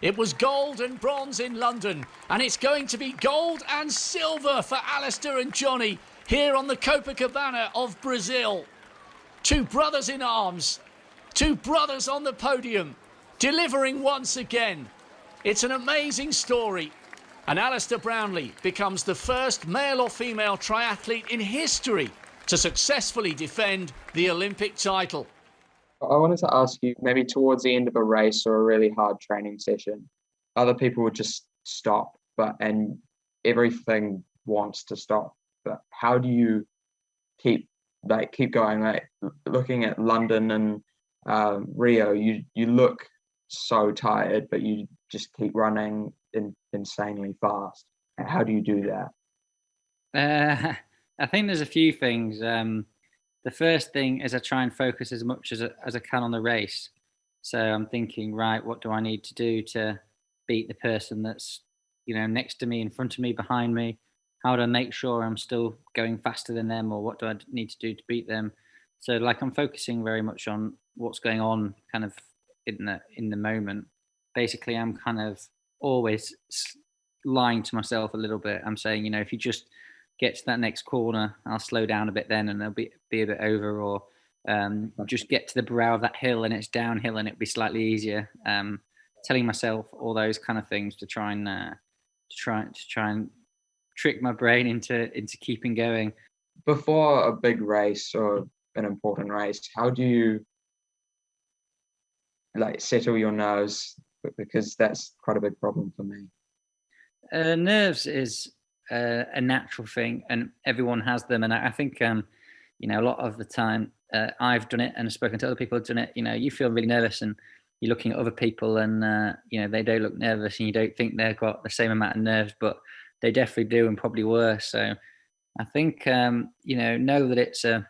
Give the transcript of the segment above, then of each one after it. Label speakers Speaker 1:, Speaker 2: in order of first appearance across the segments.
Speaker 1: It was gold and bronze in London, and it's going to be gold and silver for Alistair and Johnny here on the Copacabana of Brazil. Two brothers in arms, two brothers on the podium, delivering once again. It's an amazing story, and Alistair Brownlee becomes the first male or female triathlete in history to successfully defend the Olympic title.
Speaker 2: I wanted to ask you, maybe towards the end of a race or a really hard training session, other people would just stop, and everything wants to stop. But how do you keep going? Like looking at London and Rio, you look so tired, but you just keep running insanely fast. How do you do
Speaker 3: that? I think there's a few things. The first thing is I try and focus as much as I can on the race. So I'm thinking, right, what do I need to do to beat the person that's, next to me, in front of me, behind me? How do I make sure I'm still going faster than them, or what do I need to do to beat them? So I'm focusing very much on what's going on kind of in the moment. Basically, I'm kind of always lying to myself a little bit. I'm saying, if you just get to that next corner, I'll slow down a bit then and they'll be a bit over, or just get to the brow of that hill and it's downhill and it'll be slightly easier. Telling myself all those kind of things to try and trick my brain into keeping going.
Speaker 2: Before a big race or an important race, how do you settle your nerves? Because that's quite a big problem for me.
Speaker 3: Nerves is a natural thing, and everyone has them. And I think, a lot of the time I've done it and spoken to other people who've done it. You feel really nervous and you're looking at other people and, they don't look nervous and you don't think they've got the same amount of nerves, but they definitely do, and probably worse. So I think, know that it's a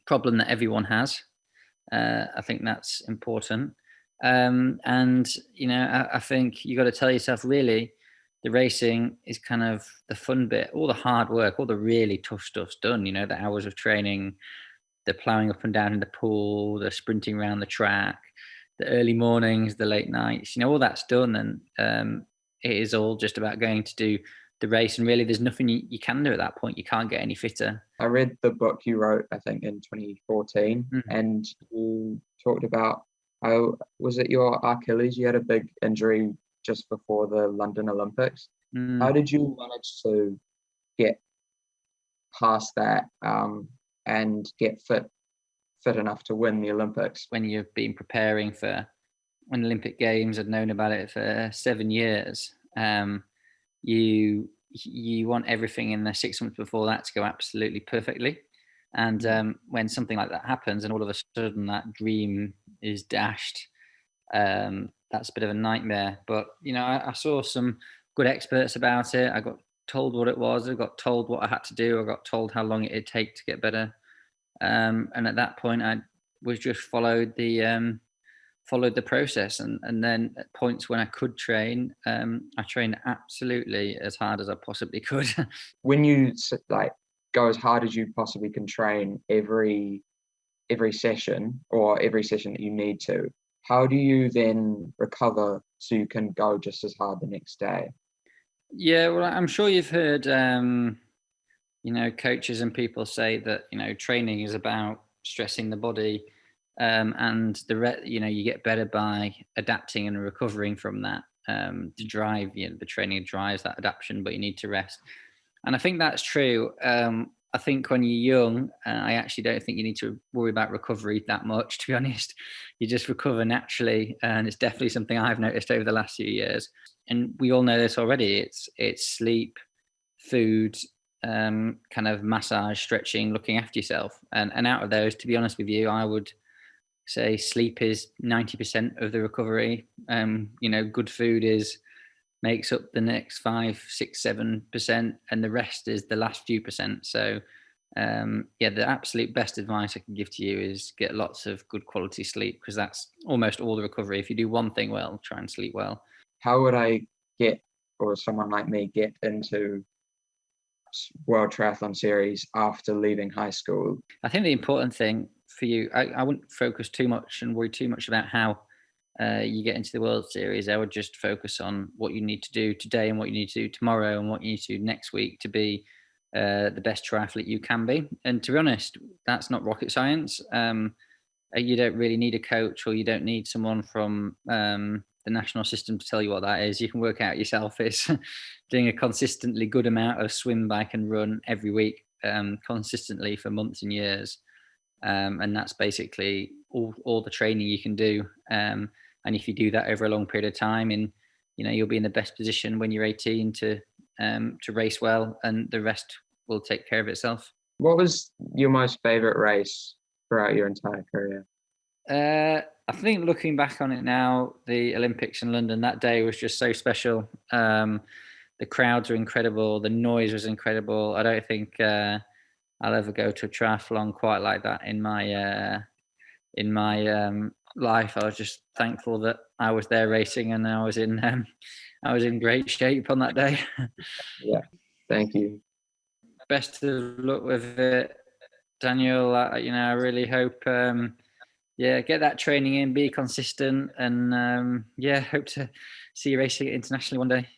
Speaker 3: problem that everyone has. I think that's important. And, I think you got to tell yourself, really, the racing is kind of the fun bit. All the hard work, all the really tough stuff's done, the hours of training, the ploughing up and down in the pool, the sprinting around the track, the early mornings, the late nights, all that's done. And it is all just about going to do the race. And really, there's nothing you can do at that point. You can't get any fitter.
Speaker 2: I read the book you wrote, I think, in 2014, and you talked about, was it your Achilles? You had a big injury just before the London Olympics. How did you manage to get past that and get fit enough to win the Olympics?
Speaker 3: When you've been preparing for an Olympic Games, I'd known about it for 7 years. You want everything in the 6 months before that to go absolutely perfectly. And when something like that happens and all of a sudden that dream is dashed, that's a bit of a nightmare. But, I saw some good experts about it. I got told what it was. I got told what I had to do. I got told how long it'd take to get better. And at that point, I was just followed the process. And then at points when I could train, I trained absolutely as hard as I possibly could.
Speaker 2: When you go as hard as you possibly can train every session, or every session that you need to, how do you then recover so you can go just as hard the next day?
Speaker 3: Yeah, well, I'm sure you've heard, coaches and people say that, training is about stressing the body, and you get better by adapting and recovering from that. To drive, the training drives that adaptation, but you need to rest. And I think that's true. I think when you're young, I actually don't think you need to worry about recovery that much, to be honest. You just recover naturally. And it's definitely something I've noticed over the last few years. And we all know this already. It's sleep, food, kind of massage, stretching, looking after yourself. And out of those, to be honest with you, I would say sleep is 90% of the recovery. Good food makes up the next 5, 6, 7%, and the rest is the last few percent. So the absolute best advice I can give to you is get lots of good quality sleep, because that's almost all the recovery. If you do one thing well, try and sleep well.
Speaker 2: How would I or someone like me get into World Triathlon Series after leaving high school?
Speaker 3: I think the important thing for you, I wouldn't focus too much and worry too much about how you get into the World Series, I would just focus on what you need to do today and what you need to do tomorrow and what you need to do next week to be the best triathlete you can be. And to be honest, that's not rocket science. You don't really need a coach, or you don't need someone from the national system to tell you what that is. You can work out yourself. It's doing a consistently good amount of swim, bike and run every week, consistently for months and years. And that's basically all the training you can do. And if you do that over a long period of time, you'll be in the best position when you're 18 to race well, and the rest will take care of itself.
Speaker 2: What was your most favorite race throughout your entire career?
Speaker 3: I think looking back on it now, the Olympics in London, that day was just so special. The crowds were incredible. The noise was incredible. I don't think I'll ever go to a triathlon quite like that in my life. I was just thankful that I was there racing, and I was in great shape on that day.
Speaker 2: Yeah, thank you.
Speaker 3: Best of luck with it, Daniel. I really hope get that training in, be consistent, and hope to see you racing internationally one day.